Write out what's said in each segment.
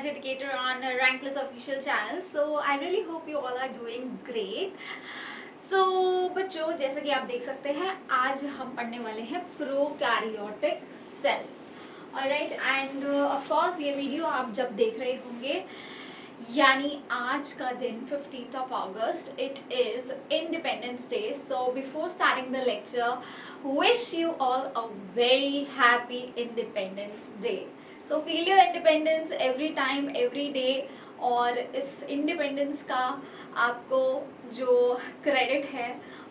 knowledge educator on Rankless official channel. So I really hope you all are doing great. So बच्चों, जैसा कि आप देख सकते हैं, आज हम पढ़ने वाले हैं prokaryotic cell. Alright, and of course ये वीडियो आप जब देख रहे होंगे, यानी आज का दिन 15th of August, it is Independence Day. So before starting the lecture, wish you all a very happy Independence Day. So feel your independence every time, every day. और इस इंडिपेंडेंस का आपको जो क्रेडिट है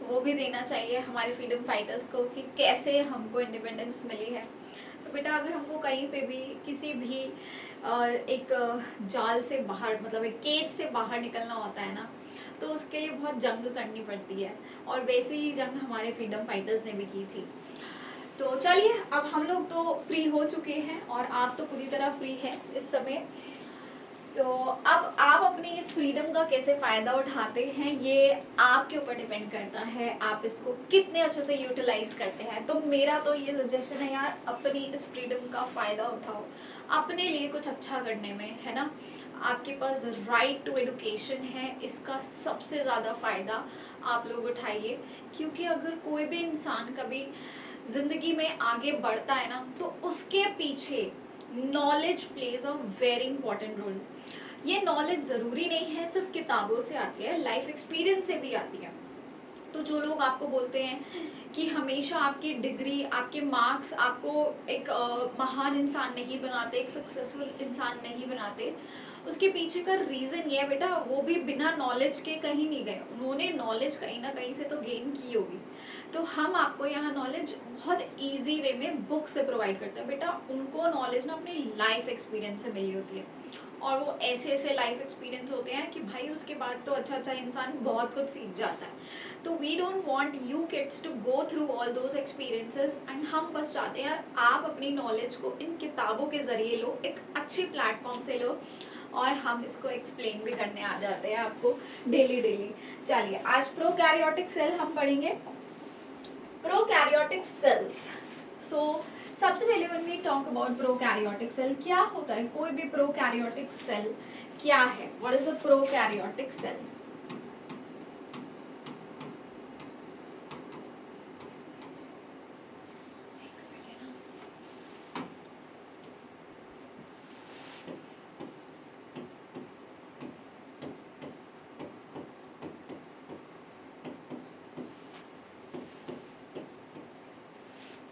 वो भी देना चाहिए हमारे फ्रीडम फाइटर्स को कि कैसे हमको इंडिपेंडेंस मिली है. तो बेटा, अगर हमको कहीं पे भी किसी भी एक जाल से बाहर, मतलब एक केज से बाहर निकलना होता है ना, तो उसके लिए बहुत जंग करनी पड़ती है. और वैसे ही जंग हमारे फ्रीडम फाइटर्स ने भी की थी. तो चलिए, अब हम लोग तो फ्री हो चुके हैं और आप तो पूरी तरह फ्री हैं इस समय. तो अब आप अपनी इस फ्रीडम का कैसे फ़ायदा उठाते हैं ये आपके ऊपर डिपेंड करता है. आप इसको कितने अच्छे से यूटिलाइज करते हैं. तो मेरा तो ये सजेशन है यार, अपनी इस फ्रीडम का फ़ायदा उठाओ अपने लिए कुछ अच्छा करने में, है ना. आपके पास राइट टू एडुकेशन है, इसका सबसे ज़्यादा फ़ायदा आप लोग उठाइए. क्योंकि अगर कोई भी इंसान कभी ज़िंदगी में आगे बढ़ता है ना, तो उसके पीछे knowledge plays a very important role. ये नॉलेज ज़रूरी नहीं है सिर्फ किताबों से आती है, लाइफ एक्सपीरियंस से भी आती है. तो जो लोग आपको बोलते हैं कि हमेशा आपकी डिग्री, आपके मार्क्स आपको एक महान इंसान नहीं बनाते, एक सक्सेसफुल इंसान नहीं बनाते, उसके पीछे का रीज़न ये है बेटा, वो भी बिना नॉलेज के कहीं नहीं गए. उन्होंने नॉलेज कहीं ना कहीं से तो गेन की होगी. तो हम आपको यहाँ नॉलेज बहुत इजी वे में बुक से प्रोवाइड करते हैं. बेटा, उनको नॉलेज ना अपनी लाइफ एक्सपीरियंस से मिली होती है, और वो ऐसे ऐसे लाइफ एक्सपीरियंस होते हैं कि भाई उसके बाद तो अच्छा इंसान बहुत कुछ सीख जाता है. तो we don't want you kids to go through all those experiences. And हम बस चाहते हैं आप अपनी नॉलेज को इन किताबों के ज़रिए लो, एक अच्छे प्लेटफॉर्म से लो, और हम इसको एक्सप्लेन भी करने आ जाते हैं आपको डेली. चलिए, आज प्रोकैरियोटिक सेल हम पढ़ेंगे. Prokaryotic cells. सो सबसे पहले when we talk about prokaryotic cell, क्या होता है कोई भी प्रोकैरियोटिक सेल क्या है? What is a prokaryotic cell?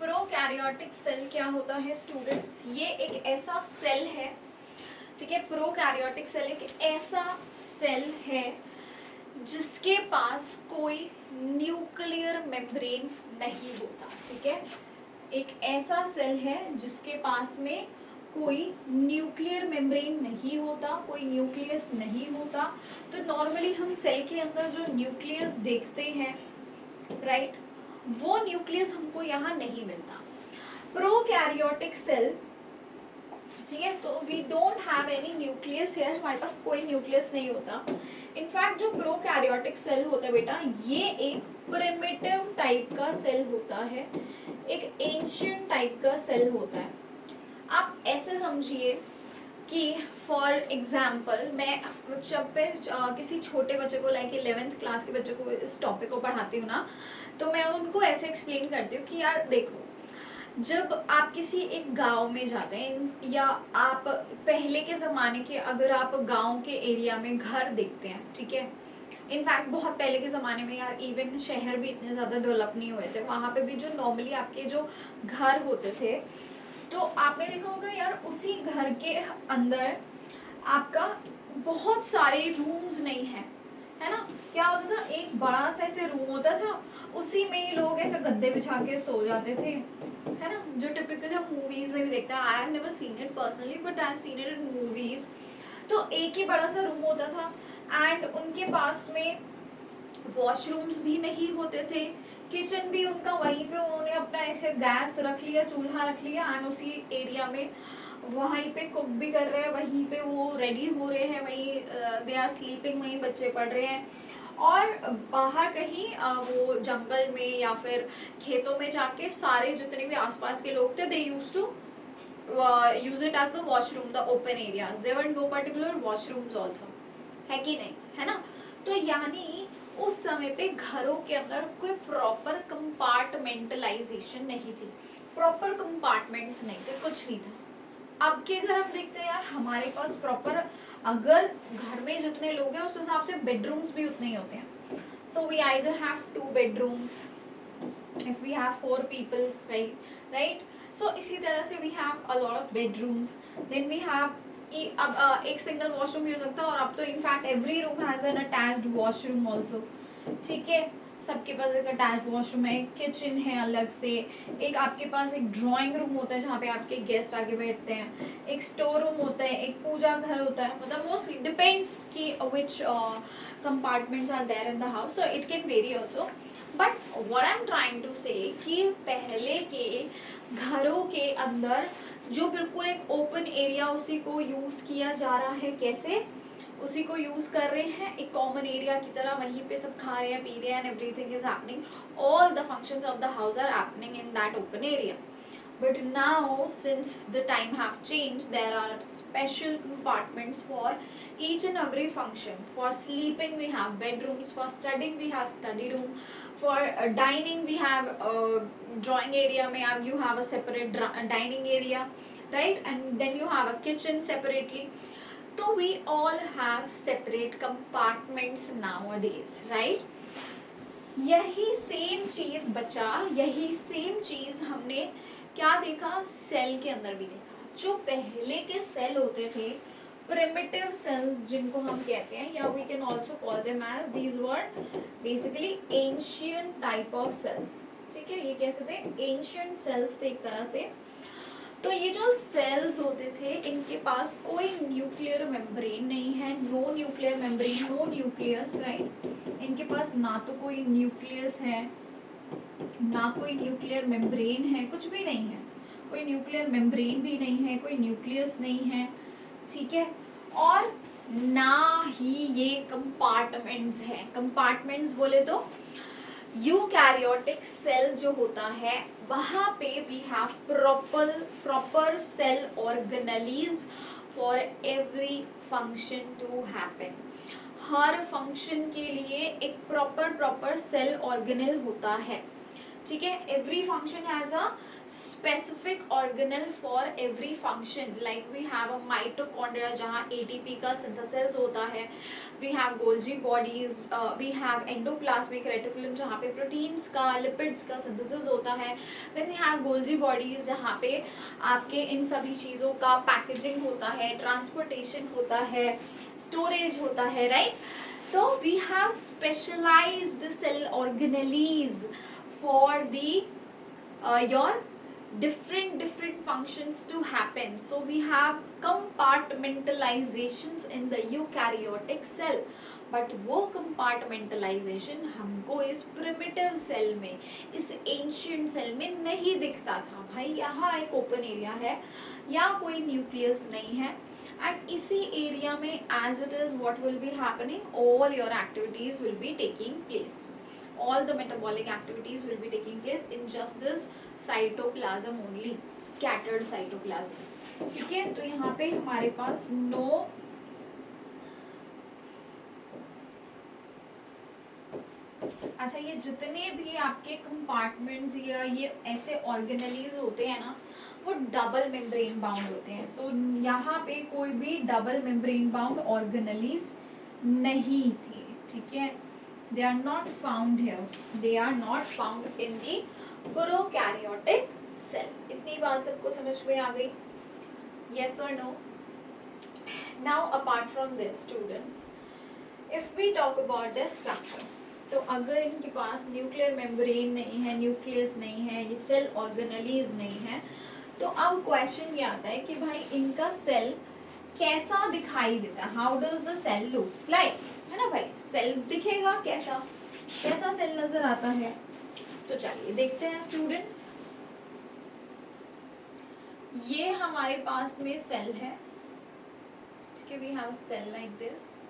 Prokaryotic cell क्या होता है स्टूडेंट्स? ये एक ऐसा सेल है, ठीक है. प्रोकैरियोटिक सेल एक ऐसा सेल है जिसके पास कोई न्यूक्लियर मेम्ब्रेन नहीं होता, ठीक है. एक ऐसा सेल है जिसके पास में कोई न्यूक्लियर मेम्ब्रेन नहीं होता, कोई न्यूक्लियस नहीं होता. तो नॉर्मली हम सेल के अंदर जो न्यूक्लियस देखते हैं, राइट, वो न्यूक्लियस हमको यहाँ नहीं मिलता. प्रोकैरियोटिक सेल, ठीक है, तो we don't have any nucleus here, हमारे पास कोई न्यूक्लियस नहीं होता. इनफैक्ट जो प्रोकैरियोटिक सेल होता है बेटा, ये एक प्रिमिटिव टाइप का सेल होता है, एक एंशिएंट टाइप का सेल होता है. आप ऐसे समझिए कि फॉर एग्जाम्पल, मैं जब पे किसी छोटे बच्चे को, लाइक 11th क्लास के बच्चे को इस टॉपिक को पढ़ाती हूँ ना, तो मैं उनको ऐसे एक्सप्लेन करती हूँ कि यार देखो, जब आप किसी एक गांव में जाते हैं, या आप पहले के ज़माने के, अगर आप गांव के एरिया में घर देखते हैं, ठीक है, इनफैक्ट बहुत पहले के ज़माने में यार, इवन शहर भी इतने ज़्यादा डेवलप नहीं हुए थे, वहाँ पे भी जो नॉर्मली आपके जो घर होते थे, तो आपने देखा होगा यार, उसी घर के अंदर आपका बहुत सारे रूम्स नहीं हैं, है ना. क्या होता था, एक बड़ा सा ऐसे रूम होता था, उसी में ही लोग ऐसे गद्दे बिछा के सो जाते थे, है ना, जो टिपिकल हम मूवीज में भी देखते हैं. I have never seen it personally, but I have seen it in movies. तो एक ही बड़ा सा रूम होता था, एंड उनके पास में वॉशरूम्स भी नहीं होते थे, किचन भी उनका वहीं पे, उन्होंने अपना ऐसे गैस रख लिया, चूल्हा रख लिया, एंड उसी एरिया में वहीं पे कुक भी कर रहे हैं, वहीं पे वो रेडी हो रहे हैं, वहीं दे आर स्लीपिंग, वहीं बच्चे पढ़ रहे हैं. और बाहर कहीं वो जंगल में या फिर खेतों में जाके सारे जितने भी आसपास के लोग थे, they used to use it as a washroom, the open areas. There were no particular washrooms also, है कि नहीं, है ना? तो यानी उस समय पे घरों के अंदर कोई प्रॉपर कंपार्टमेंटलाइजेशन नहीं थी, प्रॉपर कंपार्टमेंट्स नहीं थे, कुछ नहीं था। अब के घर हम देखते हैं यार, हमारे पास प्रॉपर, अगर घर में जितने लोग हैं उस हिसाब से बेडरूम्स भी उतने ही होते हैं। So we either have 2 bedrooms if we have 4 people, right? So इसी तरह से we have a lot of bedrooms, then we have अब एक सिंगल वॉशरूम भी हो सकता है, और अब तो in fact every room has an attached washroom also, ठीक है? सबके पास एक अटैच्ड वॉशरूम है, एक किचन है अलग से, एक आपके पास एक ड्राइंग रूम होता है जहाँ पे आपके गेस्ट आके बैठते हैं, एक स्टोर रूम होता है, एक पूजा घर होता है, मतलब मोस्टली डिपेंड्स कि which compartments are there in the house, so it can vary also. But what I am trying to say कि पहले के घरों के अंदर जो बिल्कुल एक ओपन एरिया, उसी को यूज किया जा रहा है, कैसे उसी को यूज कर रहे हैं एक कॉमन एरिया की तरह, वहीं पे सब खा रहे हैं, पी रहे हैं, and everything is happening, all the functions of the house are happening in that open area. But now, since the time have changed, there are special compartments for each and every function. For sleeping, we have bedrooms. For studying, we have study room. For dining, we have drawing area. You have a separate dining area, right? And then you have a kitchen separately. So we all have separate compartments nowadays, right? यही same चीज बचा, यही same चीज हमने क्या देखा, cell के अंदर भी देखा। जो पहले के सेल होते थे, प्रिमिटिव सेल्स जिनको हम कहते हैं, या we can also call them as, these were basically ancient type of cells, ठीक है? ये कैसे थे? एंशियंट सेल्स थे एक तरह से। तो ये जो सेल्स होते थे, इनके पास कोई न्यूक्लियर मेम्ब्रेन नहीं है, no nuclear membrane, no nucleus, right? इनके पास ना तो कोई न्यूक्लियस है, ना कोई न्यूक्लियर मेम्ब्रेन है, कुछ भी नहीं है, कोई न्यूक्लियर मेम्ब्रेन भी नहीं है, कोई न्यूक्लियस नहीं है, ठीक है? और ना ही ये कंपार्टमेंट्स हैं। कंपार्टमेंट्स बोले तो यूकैरियोटिक सेल जो होता है, वहाँ पे we have proper cell organelles for every function to happen. हर फंक्शन के लिए एक प्रॉपर सेल ऑर्गेनेल होता है, ठीक है? Every function has a specific organelle for every function, like we have a mitochondria जहाँ ATP का synthesis होता है, we have Golgi bodies, we have endoplasmic reticulum जहाँ पे proteins का, lipids का synthesis होता है, then we have Golgi bodies जहाँ पे आपके इन सभी चीज़ों का packaging होता है, transportation होता है, storage होता है, right? तो we have specialized cell organelles for the your different functions to happen. So we have compartmentalizations in the eukaryotic cell, but वो compartmentalization हमको इस primitive cell में, इस ancient cell में नहीं दिखता था। भाई यहाँ एक open area है, या कोई nucleus नहीं है, and इसी area में as it is what will be happening, all your activities will be taking place. All the metabolic activities will be taking place in just this cytoplasm only, scattered cytoplasm, ठीक है? तो यहाँ पे हमारे पास no अच्छा, ये जितने भी आपके कंपार्टमेंट्स या ये ऐसे ऑर्गेनेलीज होते हैं ना, वो डबल मेम्ब्रेन बाउंड होते हैं। सो यहाँ पे कोई भी डबल मेम्ब्रेन बाउंड ऑर्गेनेलीज नहीं थे, ठीक है? They are not found here. They are not found in the prokaryotic cell. इतनी बात सबको समझ में आ गई? Yes or no? Now apart from this, students, if we talk about their structure, तो अगर इनके पास न्यूक्लियर मेम्ब्रेन नहीं है, न्यूक्लियस नहीं है, ये सेल ऑर्गेनेलीज नहीं है, तो अब क्वेश्चन ये आता है कि भाई इनका सेल कैसा दिखाई देता है? How does the cell looks like, है ना भाई? सेल दिखेगा कैसा, कैसा सेल नजर आता है? तो चलिए देखते हैं स्टूडेंट्स। ये हमारे पास में सेल है, ठीक है? We have cell like this,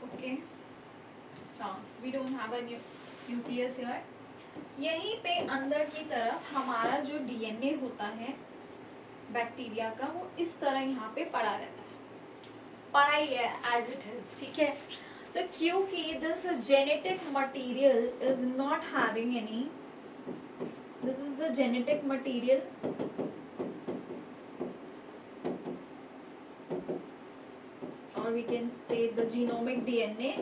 okay? We don't have a nucleus here, यहीं पे अंदर की तरफ हमारा जो डीएनए होता है बैक्टीरिया का, वो इस तरह यहाँ पे पड़ा रहता है, पड़ा ही है एज इट इज, ठीक है। तो क्योंकि this genetic material is not having any, this is the genetic material, और we can say the genomic DNA,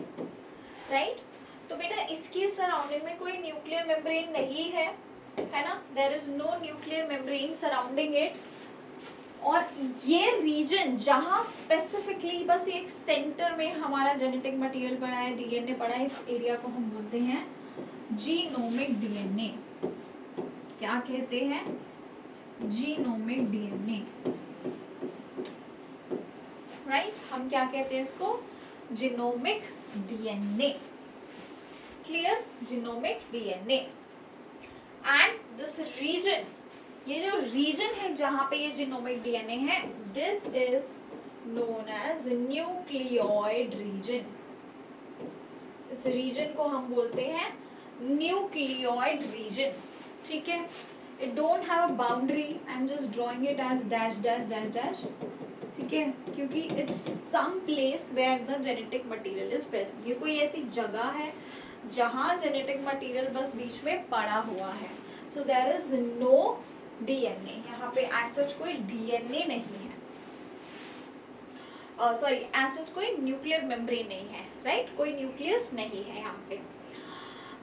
right. तो बेटा इसके सराउंडिंग में कोई न्यूक्लियर मेम्ब्रेन नहीं है ना, there is no nuclear membrane surrounding it. और ये रीजन जहां स्पेसिफिकली बस एक सेंटर में हमारा जेनेटिक मटेरियल पड़ा है, डीएनए पड़ा है, इस एरिया को हम बोलते हैं जीनोमिक डीएनए। क्या कहते हैं? Genomic DNA, right. हम क्या कहते हैं इसको? Genomic DNA, clear? Genomic DNA. And this region, ये जो रीजन है जहां पे ये जीनोमिक डीएनए है, this is known as nucleoid region. इस रीजन को हम बोलते हैं न्यूक्लियोइड रीजन, ठीक है। It don't have a boundary, I am just drawing it as dash dash dash dash, ठीक है, क्योंकि it's some place where the genetic material is present. ये कोई ऐसी जगह है जहां जेनेटिक मटेरियल बस बीच में पड़ा हुआ है। So there is no DNA, यहाँ पे एज सच कोई डीएनए नहीं है, सॉरी एज सच कोई न्यूक्लियर मेम्ब्रेन नहीं है, राइट, कोई न्यूक्लियस नहीं है यहाँ पे।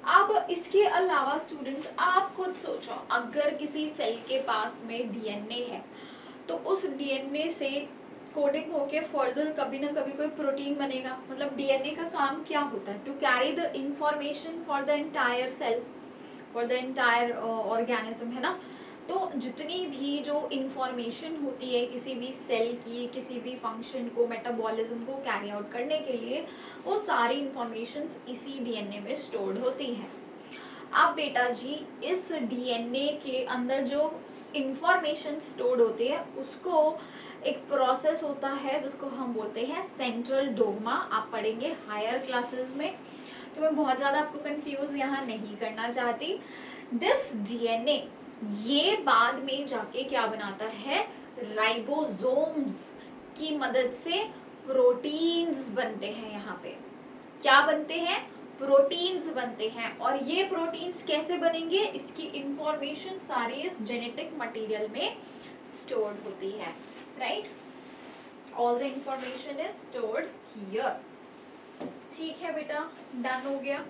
अब इसके अलावा स्टूडेंट्स आप खुद सोचो, अगर किसी सेल के पास में डीएनए है तो उस डीएनए से कोडिंग होके फर्दर कभी ना कभी कोई प्रोटीन बनेगा। मतलब डीएनए का काम क्या होता है? To carry the information for the entire cell, for the entire organism, है ना। तो जितनी भी जो इंफॉर्मेशन होती है किसी भी सेल की, किसी भी फंक्शन को, मेटाबॉलिज्म को कैरी आउट करने के लिए, वो सारी इंफॉर्मेशंस इसी डीएनए में स्टोर्ड होती हैं। अब बेटा जी इस डीएनए के अंदर जो इंफॉर्मेशन स्टोर्ड होती है उसको एक प्रोसेस होता है जिसको हम बोलते हैं सेंट्रल डोग्मा। आप पढ़ेंगे हायर क्लासेस में, तो मैं बहुत ज़्यादा आपको कंफ्यूज यहाँ नहीं करना चाहती। दिस डीएनए ये बाद में जाके क्या बनाता है? राइबोसोम्स की मदद से प्रोटीन्स बनते हैं। यहाँ पे क्या बनते हैं? प्रोटीन्स बनते हैं। और ये प्रोटीन्स कैसे बनेंगे? इसकी इंफॉर्मेशन सारी इस जेनेटिक मटेरियल में स्टोर्ड होती है, right. All the information is stored here. ठीक है बेटा, डन हो गया।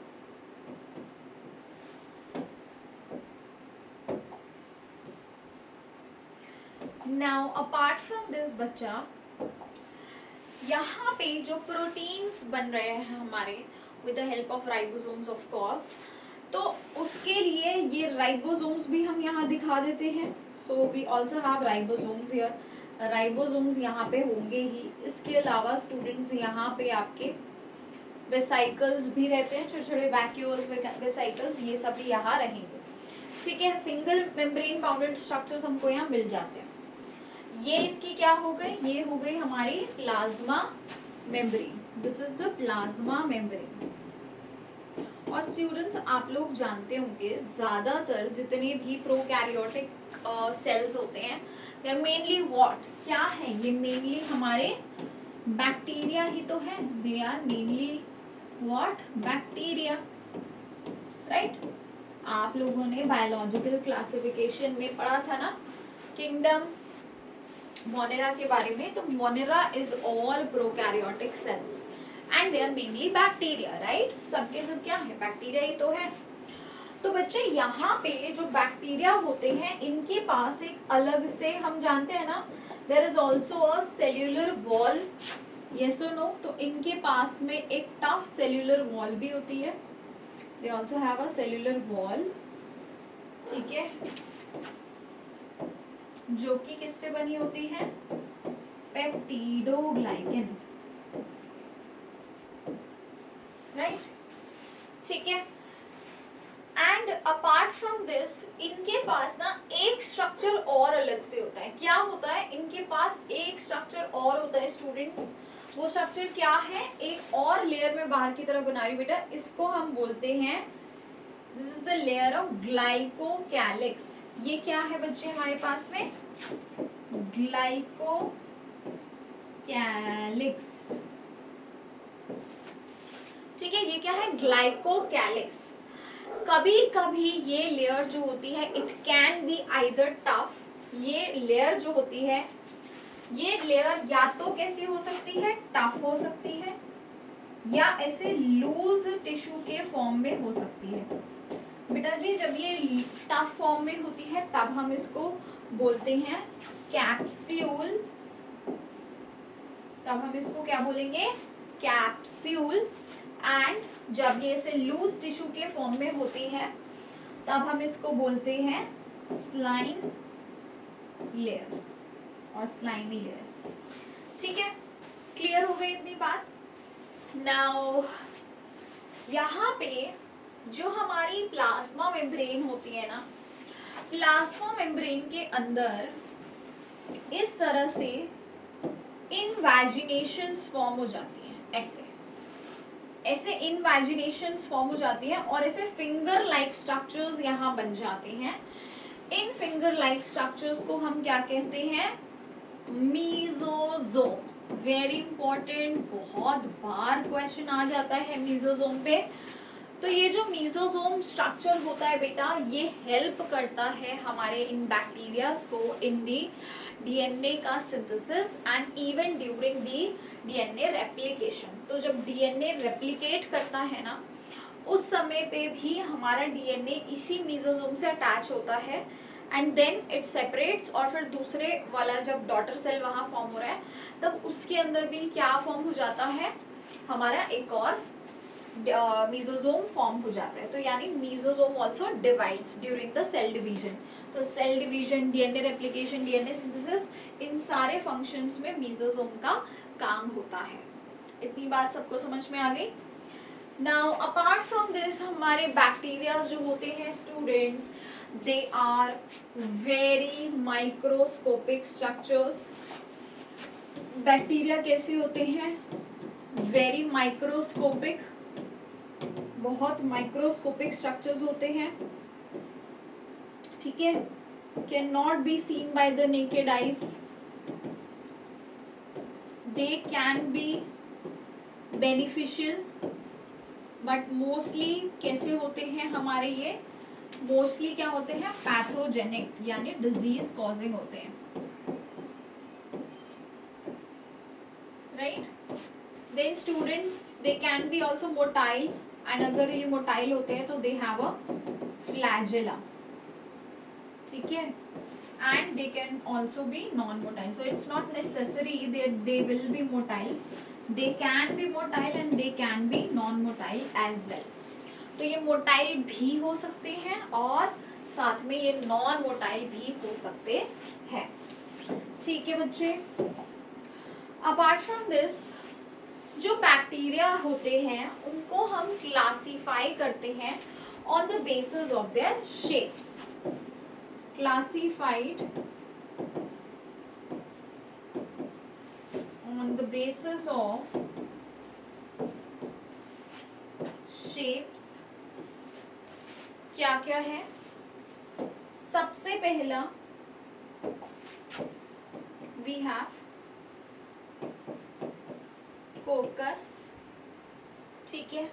नाउ अपार्ट फ्रॉम दिस बच्चा, यहाँ पे जो प्रोटीन्स बन रहे हैं हमारे with the help of ribosomes of course, तो उसके लिए ये राइबोसोम्स भी हम यहाँ दिखा देते हैं। So we also have ribosomes here, ribosomes यहाँ पे होंगे ही। इसके अलावा स्टूडेंट्स यहाँ पे आपके वेसाइकल्स भी रहते हैं, छोटे छोटे वैक्यूल्स, वेसाइकल्स, ये सब भी यहाँ रहेंगे, ठीक है। सिंगल मेम्ब्रेन बाउंडेड स्ट्रक्चर्स हमको यहाँ मिल जाते हैं। ये इसकी क्या हो गई? ये हो गई हमारी plasma membrane. This is the plasma membrane. और स्टूडेंट्स आप लोग जानते होंगे ज्यादातर जितने भी प्रोकैरियोटिक सेल्स होते हैं, दे आर मेनली व्हाट? क्या है ये? मेनली हमारे बैक्टीरिया ही तो है। They are mainly what? Bacteria, right. आप लोगों ने बायोलॉजिकल क्लासिफिकेशन में पढ़ा था ना किंगडम मोनेरा के बारे में। तो Monera is all prokaryotic cells and they are mainly bacteria, right. सबके सब क्या है? बैक्टीरिया ही तो है। तो बच्चे यहाँ पे जो बैक्टीरिया होते हैं इनके पास एक अलग से, हम जानते हैं ना, there is also a cellular wall, yes और नो। तो इनके पास में एक टफ सेल्यूलर वॉल भी होती है। They also have a cellular wall, ठीक है, जो कि किससे बनी होती है? पेप्टिडोग्लाइकन, राइट, ठीक है। एंड अपार्ट फ्रॉम दिस इनके पास ना एक स्ट्रक्चर और अलग से होता है। क्या होता है? इनके पास एक स्ट्रक्चर और होता है स्टूडेंट्स। वो स्ट्रक्चर क्या है? एक और लेयर में बाहर की तरफ बना रही बेटा, इसको हम बोलते हैं this is the layer of glycocalyx. ये क्या है बच्चे हमारे पास में? ग्लाइकोकैलिक्स। ठीक है, ये क्या है? ग्लाइकोकैलिक्स। कभी कभी ये लेयर जो होती है it can be either tough. ये लेयर जो होती है, ये लेयर या तो कैसी हो सकती है? टफ हो सकती है, या ऐसे लूज टिश्यू के फॉर्म में हो सकती है। बेटा जी जब ये टफ फॉर्म में होती है तब हम इसको बोलते हैं कैप्स्यूल। तब हम इसको क्या बोलेंगे? कैप्स्यूल। एंड जब ये ऐसे लूज टिश्यू के फॉर्म में होती है तब हम इसको बोलते हैं स्लाइम लेयर और स्लाइमी लेयर। ठीक है, क्लियर हो गई इतनी बात? नाउ यहाँ पे जो हमारी प्लाज्मा मेम्ब्रेन होती है ना, प्लाज्मा मेम्ब्रेन के अंदर इस तरह से इनवैजिनेशंस फॉर्म हो जाती हैं। ऐसे ऐसे इनवैजिनेशंस फॉर्म हो जाती हैं और ऐसे फिंगर लाइक स्ट्रक्चर्स यहाँ बन जाते हैं। इन फिंगर लाइक स्ट्रक्चर्स को हम क्या कहते हैं? मीजोजोम। वेरी इंपॉर्टेंट, बहुत बार क्वेश्चन आ जाता है मीजोजोम पे। तो ये जो मीजोजोम स्ट्रक्चर होता है बेटा, ये हेल्प करता है हमारे इन बैक्टीरियाज को इन दी डीएनए का synthesis and even during the DNA replication. तो जब डीएनए रेप्लिकेट करता है ना, उस समय पे भी हमारा डीएनए इसी मीजोजोम से अटैच होता है एंड देन इट सेपरेट्स। और फिर दूसरे वाला जब डॉटर सेल वहाँ फॉर्म हो रहा है तब उसके अंदर भी क्या फॉर्म हो जाता है? हमारा एक और मीजोजोम फॉर्म हो जाता है। तो यानी mesosome also divides during the cell division. तो cell division, DNA replication, DNA synthesis, इन सारे फंक्शंस में मीजोजोम का काम होता है। इतनी बात सबको समझ में आ गई? नाउ अपार्ट फ्रॉम दिस, हमारे बैक्टीरिया जो होते हैं students, they are very microscopic structures. Bacteria कैसे होते हैं? वेरी माइक्रोस्कोपिक, बहुत माइक्रोस्कोपिक स्ट्रक्चर्स होते हैं। ठीक है, can not be seen by the naked eyes. They can be beneficial but mostly कैसे होते हैं हमारे? ये मोस्टली क्या होते हैं? पैथोजेनिक, यानी डिजीज कॉजिंग होते हैं। Right? Then students, they can be also motile, and अगर ये मोटाइल होते हैं तो दे हैव अ फ्लैजेला। ठीक है, and they can also be non motile. So it's not necessary that they will be motile, they can be motile and they can be non motile as well. तो ये motile भी हो सकते हैं और साथ में ये नॉन मोटाइल भी हो सकते हैं। ठीक है बच्चे, अपार्ट फ्रॉम दिस, जो बैक्टीरिया होते हैं उनको हम क्लासीफाई करते हैं on the basis of their shapes. Classified on the basis of shapes. क्या क्या है? सबसे पहला वी हैव कोकस। ठीक है,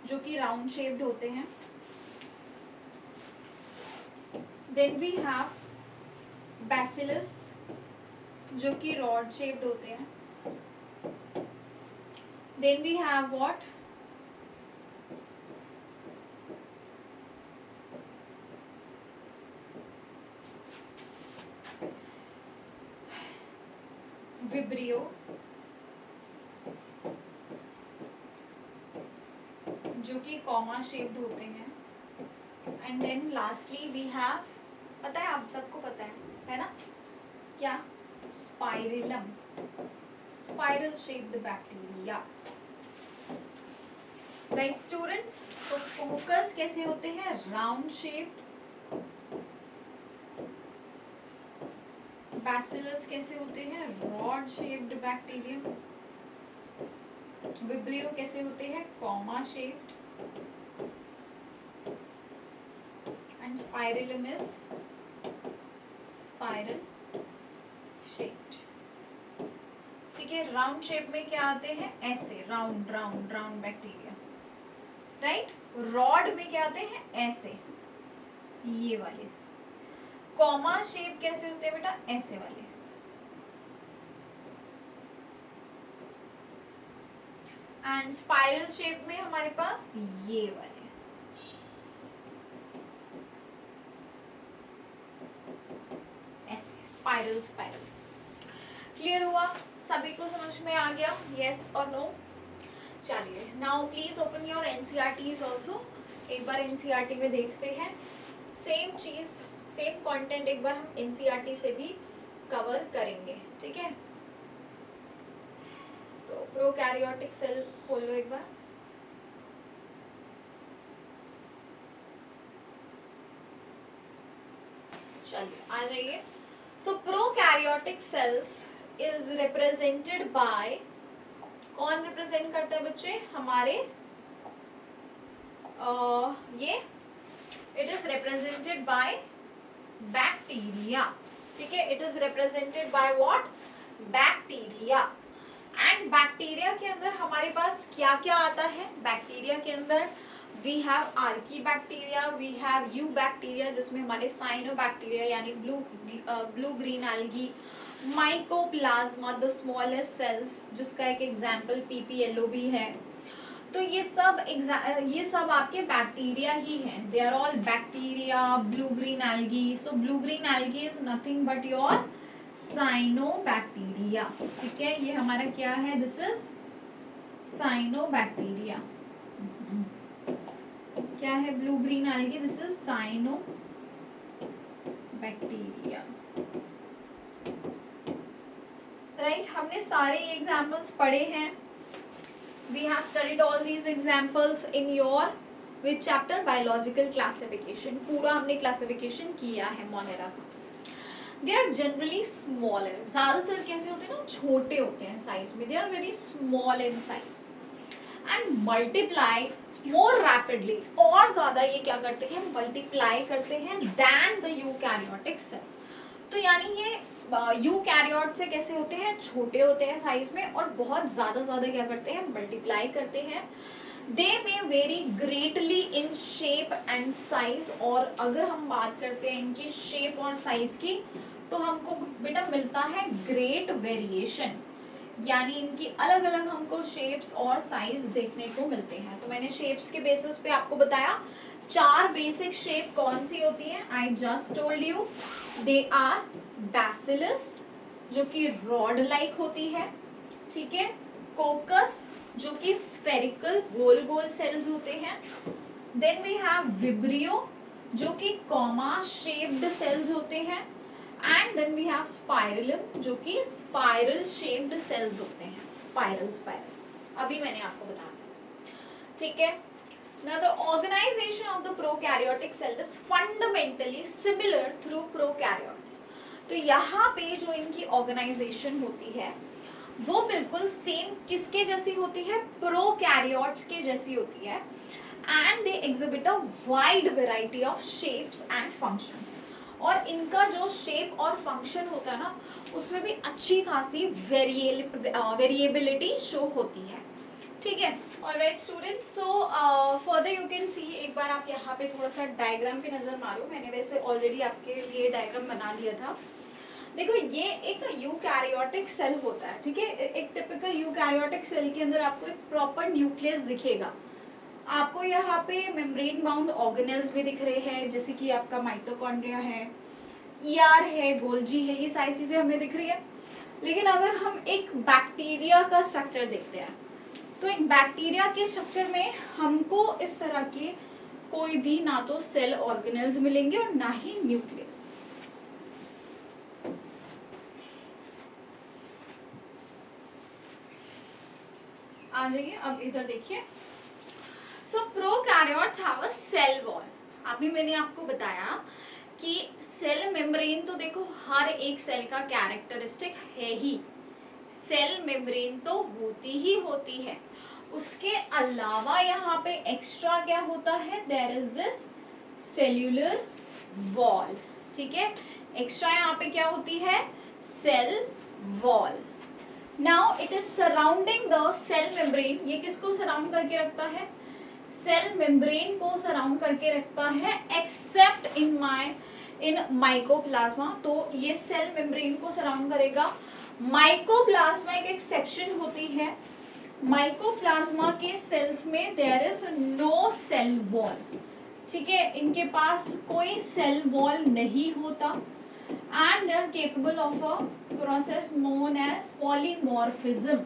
जो कि राउंड शेप्ड होते हैं। देन वी हैव बैसिलस, जो कि रॉड शेप्ड होते हैं। Then we have what? Vibrio, जो कि कॉमा शेप्ड होते हैं। And then lastly we have, पता है आप सबको पता है ना क्या? Spirillum, spiral shaped bacteria. Right students, तो फोकस कैसे होते हैं? Round shaped. बैसिलस कैसे होते हैं? Rod shaped bacterium. विब्रियो कैसे होते हैं? Comma shaped. and spirillum is spiral shaped. ठीक है, राउंड शेप में क्या आते हैं, ऐसे round round round bacteria, right. Rod में क्या आते हैं, ऐसे ये वाले. कॉमा शेप कैसे होते हैं बेटा, ऐसे वाले. एंड स्पाइरल शेप में हमारे पास ये वाले. ऐसे स्पाइरल स्पाइरल. क्लियर हुआ, सभी को समझ में आ गया, यस और नो. चलिए, now please open your NCERTs also. एक बार एनसीईआरटी में देखते हैं. सेम चीज, सेम कंटेंट एक बार हम एनसीईआरटी से भी कवर करेंगे. ठीक है, तो प्रोकैरियोटिक सेल खोल लो एक बार. चलिए आ जाइए. So prokaryotic cells is represented by, कौन रिप्रेजेंट करता है बच्चे, हमारे ये it is represented by bacteria. ठीक है, it is represented by what, bacteria. And bacteria के अंदर हमारे पास क्या क्या आता है, बैक्टीरिया के अंदर we have archaebacteria, we have eubacteria जिसमें हमारे साइनोबैक्टीरिया यानी blue green algae, mycoplasma the smallest cells जिसका एक एग्जाम्पल पीपीएलओ भी है. तो ये सब आपके बैक्टीरिया ही हैं. They are all bacteria, blue green algae. So blue green algae is nothing but your cyanobacteria. ठीक है, ये हमारा क्या है, दिस इज साइनोबैक्टीरिया. क्या है blue green algae, this is cyanobacteria. Right, हमने सारे एग्जाम्पल्स पढ़े हैं. We have studied all these examples in your which chapter, biological classification. पूरा हमने क्लासिफिकेशन किया है मोनेरा का. दे आर जनरली स्मॉलर, ज्यादातर कैसे होते हैं ना, छोटे होते हैं साइज में. They are very small in size and multiply more rapidly, और ज्यादा ये क्या करते हैं, मल्टीप्लाई करते हैं देन द यूकैरियोटिक सेल. तो यानी ये यूकैरियोट से कैसे होते हैं, छोटे होते हैं साइज में और बहुत ज्यादा क्या करते हैं, मल्टीप्लाई करते हैं. They may vary greatly in shape and size. और अगर हम बात करते हैं इनकी शेप और साइज की, तो हमको बेटा मिलता है ग्रेट वेरिएशन, यानी इनकी अलग अलग हमको शेप्स और साइज देखने को मिलते हैं. तो मैंने शेप्स के बेसिस पे आपको बताया 4 बेसिक शेप कौन सी होती हैं. I just told you they are bacillus जो कि रॉड लाइक होती है. ठीक है, कोकस जो कि स्फेरिकल गोल गोल सेल्स होते हैं. देन वी हैव विब्रियो जो कि कॉमा शेप्ड सेल्स होते हैं. And then we have spirillum जो कि स्पाइरल शेप्ड सेल्स होते हैं. स्पाइरल अभी मैंने आपको बताया. ठीक है, now the organization of the prokaryotic cell is fundamentally similar through prokaryotes. तो यहाँ पे जो इनकी ऑर्गेनाइजेशन होती है वो बिल्कुल सेम किसके जैसी होती है, प्रोकैरियोट्स के जैसी होती है. And they exhibit a wide variety of shapes and functions. और इनका जो शेप और फंक्शन होता है ना, उसमें भी अच्छी खासी वेरिएबिलिटी शो होती है. ठीक है, alright students. So further you can see, एक बार आप यहाँ पे थोड़ा सा डायग्राम पे नजर मारो. मैंने वैसे ऑलरेडी आपके लिए डायग्राम बना लिया था. देखो, ये एक यूकैरियोटिक सेल होता है. ठीक है, एक टिपिकल यूकैरियोटिक सेल के अंदर आपको एक प्रॉपर न्यूक्लियस दिखेगा. आपको यहाँ पे मेम्ब्रेन बाउंड ऑर्गेनेल्स भी दिख रहे हैं, जैसे कि आपका माइटोकॉन्ड्रिया है, ईआर है, गोल्जी है, ये सारी चीजें हमें दिख रही है. लेकिन अगर हम एक बैक्टीरिया का स्ट्रक्चर देखते हैं, तो एक बैक्टीरिया के स्ट्रक्चर में हमको इस तरह के कोई भी ना तो सेल ऑर्गेनेल्स मिलेंगे और ना ही न्यूक्लियस. आ जाइए, अब इधर देखिए. So prokaryotes have a cell wall. अभी मैंने आपको बताया कि सेल मेम्ब्रेन तो देखो हर एक सेल का कैरेक्टरिस्टिक है ही. सेल मेम्ब्रेन तो होती ही होती है. उसके अलावा यहाँ पे एक्स्ट्रा क्या होता है, there is this cellular wall, ठीक है। एक्स्ट्रा यहाँ पे क्या होती है, cell wall. Now it is surrounding the cell membrane, ये किसको सराउंड करके रखता है, सेल मेम्ब्रेन को सराउंड करके रखता है, एक्सेप्ट इन माइकोप्लाज्मा। तो ये सेल मेम्ब्रेन को सराउंड करेगा। माइकोप्लाज्मा एक एक्सेप्शन होती है, माइकोप्लाज्मा के सेल्स में there is no cell wall, ठीक है, इनके पास कोई सेल वॉल नहीं होता। And they are capable of a process known as polymorphism,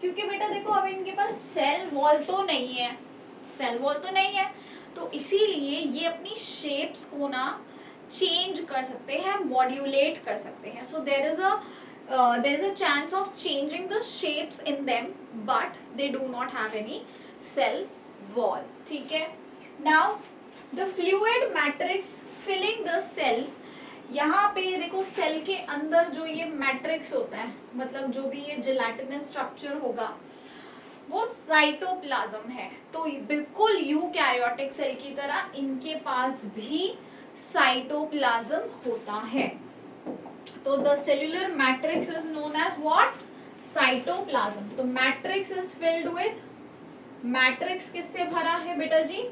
क्योंकि बेटा देखो अब इनके पास सेल वॉल तो नहीं है, सेल वॉल तो नहीं है, तो इसीलिए ये अपनी शेप्स को ना चेंज कर सकते हैं, मॉड्यूलेट कर सकते हैं। So there is a chance of changing the shapes in them, but they do not have any cell wall, ठीक है। Now the fluid matrix filling the cell, यहाँ पे देखो सेल के अंदर जो ये मैट्रिक्स होता है, मतलब जो भी ये जेलाटिनस स्ट्रक्चर होगा वो साइटोप्लाज्म है। तो बिल्कुल यूकैरियोटिक सेल की तरह इनके पास भी साइटोप्लाज्म होता है। तो the cellular matrix is known as what, cytoplasm. तो matrix is filled with, matrix किससे भरा है बेटा जी,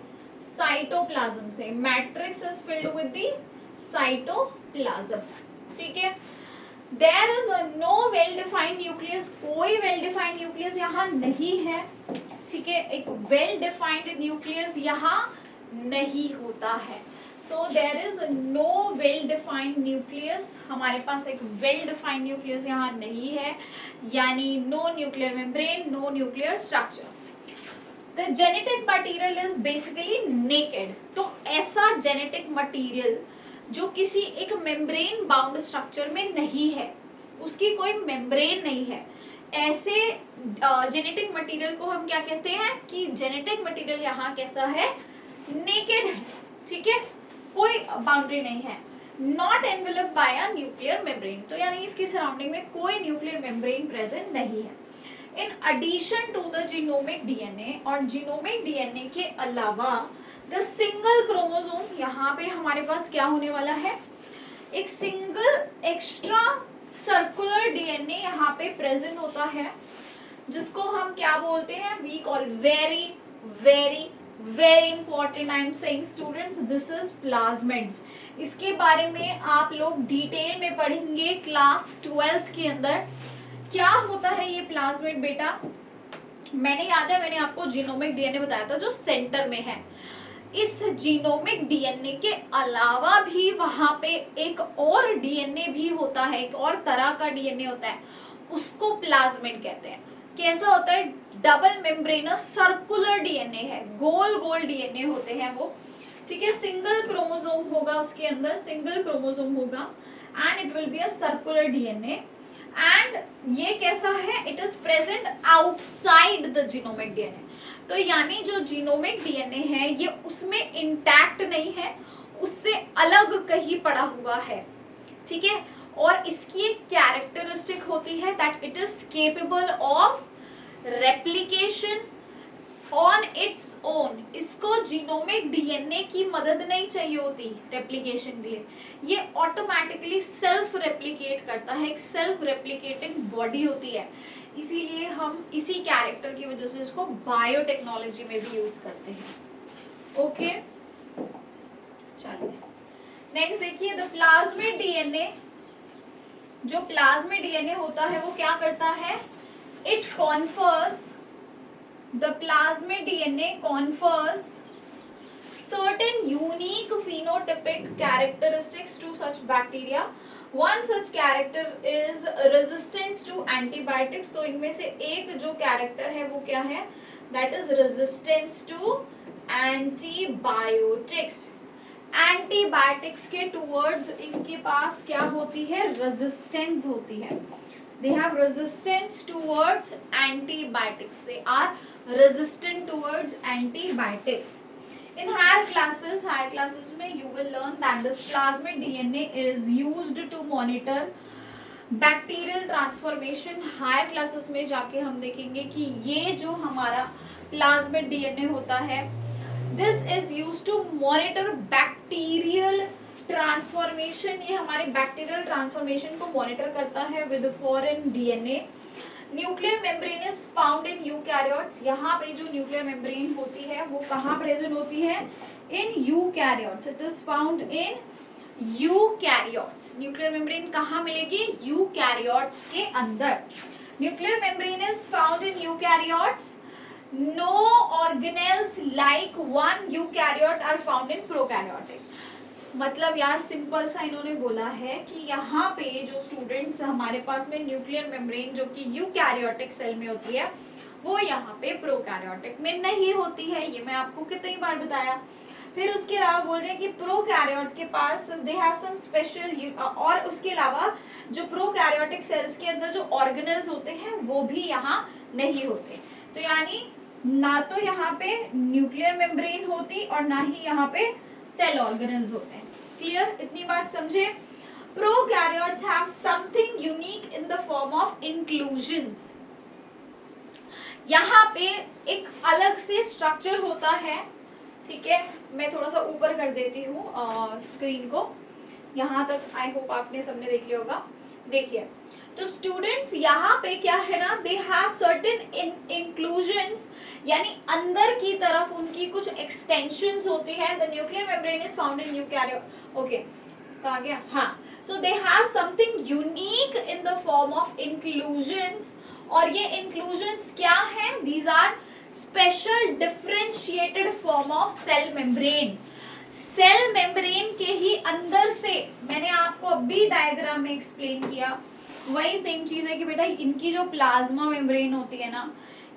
साइटोप्लाज्म से। Matrix is filled with the cytoplasm, ठीक है। There is no well defined nucleus, कोई वेल डिफाइंड न्यूक्लियस यहाँ नहीं है, ठीक है। एक वेल डिफाइंड न्यूक्लियस यहाँ नहीं होता है। So there is no well defined nucleus, हमारे पास एक वेल डिफाइंड न्यूक्लियस यहाँ नहीं है, यानी no nuclear membrane, no nuclear structure. The genetic material is basically naked. तो ऐसा जेनेटिक मटीरियल जो किसी एक मेम्ब्रेन बाउंड स्ट्रक्चर में नहीं है, उसकी कोई मेम्ब्रेन नहीं है, ऐसे जेनेटिक मटीरियल को हम क्या कहते हैं कि जेनेटिक मटीरियल यहाँ कैसा है, नेकेड है, ठीक है, कोई बाउंड्री नहीं है। Not enveloped by a nuclear membrane, तो यानी इसकी सराउंडिंग में कोई न्यूक्लियर मेम्ब्रेन प्रेजेंट नहीं है। In addition to the genomic DNA, और जीनोमिक डीएनए के अलावा द सिंगल क्रोमोसोम, यहाँ पे हमारे पास क्या होने वाला है, एक सिंगल एक्स्ट्रा सर्कुलर डीएनए यहाँ पे प्रेजेंट होता है, जिसको हम क्या बोलते हैं, we call, very very very important, I am saying students, this is plasmids. इसके बारे में आप लोग डिटेल में पढ़ेंगे क्लास 12th के अंदर। क्या होता है ये प्लाज्मिड बेटा, मैंने याद है मैंने आपको जीनोमिक डीएनए बताया था जो सेंटर में है। इस जीनोमिक डीएनए के अलावा भी वहां पे एक और डीएनए भी होता है, एक और तरह का डीएनए होता है, उसको प्लाज्मिड कहते हैं। कैसा होता है, डबल मेम्ब्रेनस सर्कुलर डीएनए है, गोल गोल डीएनए होते हैं वो, ठीक है। सिंगल क्रोमोसोम होगा उसके अंदर, सिंगल क्रोमोसोम होगा and it will be a circular DNA. And ये कैसा है, it is present outside the genomic DNA. तो यानी जो जीनोमिक डीएनए है ये उसमें इंटैक्ट नहीं है, उससे अलग कहीं पड़ा हुआ है, ठीक है। और इसकी एक कैरेक्टरिस्टिक होती है that it is capable of replication on its own. इसको जीनोमिक डीएनए की मदद नहीं चाहिए होती रेप्लिकेशन के लिए, ये ऑटोमेटिकली सेल्फ रेप्लिकेट करता है, एक सेल्फ रेप्लिकेटिंग बॉडी होती है, इसीलिए हम इसी कैरेक्टर की वजह से इसको बायोटेक्नोलॉजी में भी यूज करते हैं। ओके, चलिए नेक्स्ट देखिए, द प्लाज्मिड डीएनए। जो प्लाज्मिड डीएनए होता है वो क्या करता है, it confers, the plasmid DNA confers certain unique phenotypic characteristics to such bacteria. One such character is resistance to antibiotics. तो इनमें से एक जो character है वो क्या है, that is resistance to antibiotics. Antibiotics के towards इनके पास क्या होती है, resistance होती है. They have resistance towards antibiotics. They are resistant towards antibiotics. In higher classes में you will learn that this plasmid DNA is used to monitor bacterial transformation. Higher classes में जाके हम देखेंगे कि ये जो हमारा plasmid DNA होता है this is use to monitor bacterial transformation, ये हमारे बैक्टीरियल ट्रांसफॉर्मेशन को मॉनिटर करता है with foreign DNA. Nuclear membrane is found in eukaryotes, यहाँ पे जो न्यूक्लियर मेम्ब्रेन होती है वो कहाँ प्रेजेंट होती है? In eukaryotes, it is found in eukaryotes. Nuclear membrane कहाँ मिलेगी? यूकैरियोट्स के अंदर। Nuclear membrane is found in eukaryotes. No organelles like one eukaryote are found in prokaryotic. मतलब यार सिंपल सा इन्होंने बोला है कि यहाँ पे जो स्टूडेंट्स हमारे पास में न्यूक्लियर मेम्ब्रेन जो कि यूकैरियोटिक सेल में होती है वो यहाँ पे प्रोकैरियोटिक में नहीं होती है। ये मैं आपको कितनी बार बताया। फिर उसके अलावा बोल रहे हैं कि प्रोकैरियोट के पास दे हैव सम स्पेशल, और उसके अलावा जो प्रोकैरियोटिक सेल्स के अंदर जो ऑर्गेनेल्स होते हैं वो भी यहाँ नहीं होते। तो यानी ना तो यहाँ पे न्यूक्लियर मेम्ब्रेन होती और ना ही यहाँ पे सेल ऑर्गेनेल्स होते हैं। क्लियर? इतनी बात समझे? Prokaryotes have something unique in the form of inclusions. यहाँ पे एक अलग से स्ट्रक्चर होता है, ठीक है? मैं थोड़ा सा ऊपर कर देती हूँ स्क्रीन को, यहाँ तक आई होप आपने सबने देख लिया होगा। देखिए तो स्टूडेंट्स यहाँ पे क्या है ना, दे हैव सर्टेन इंक्लूजन्स, यानी अंदर की तरफ उनकी कुछ एक्सटेंशंस होती है। The nuclear membrane is found in eukaryote. Okay, कहा गया? हाँ, so they have something unique in the form of inclusions. और ये इंक्लूजन्स क्या है? These are special differentiated form of cell membrane. Cell membrane के ही अंदर से, मैंने आपको अभी डायग्राम में एक्सप्लेन किया, वही सेम चीज है कि बेटा इनकी जो प्लाज्मा मेम्ब्रेन होती है ना,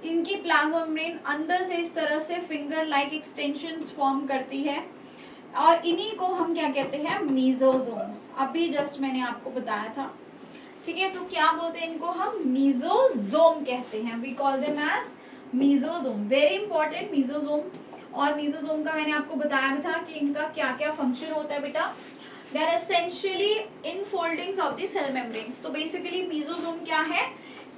इनकी प्लाज्मा मेम्ब्रेन अंदर से इस तरह से फिंगर लाइक एक्सटेंशंस फॉर्म करती है और इन्हीं को हम क्या कहते हैं? मीजोजोम। अभी जस्ट मैंने आपको बताया था, ठीक है? तो क्या बोलते हैं इनको? हम मीजोजोम कहते हैं। We call them as mesosome. Very important mesosome. और मीजोजोम का मैंने आपको बताया भी था कि इनका क्या क्या फंक्शन होता है बेटा। They are essentially infoldings of the cell membranes. तो basically मीजोजोम क्या है?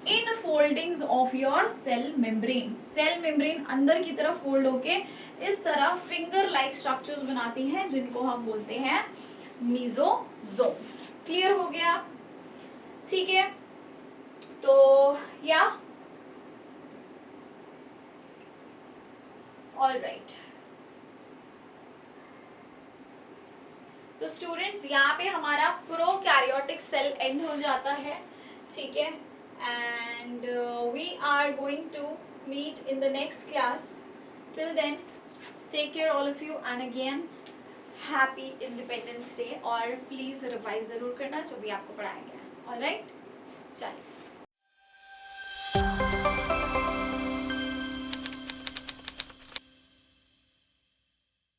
Infoldings of your cell membrane. Cell membrane अंदर की तरफ फोल्ड होके इस तरह फिंगर लाइक स्ट्रक्चर्स बनाती हैं जिनको हम बोलते हैं मीजोजोम्स। क्लियर हो गया? ठीक है, तो या ऑल राइट। तो स्टूडेंट्स यहाँ पे हमारा प्रोकैरियोटिक सेल एंड हो जाता है, ठीक है? And we are going to meet in the next class. Till then take care all of you and again happy Independence Day. और प्लीज रिवाइज जरूर करना जो भी आपको पढ़ाया गया है। ऑलराइट, चलिए।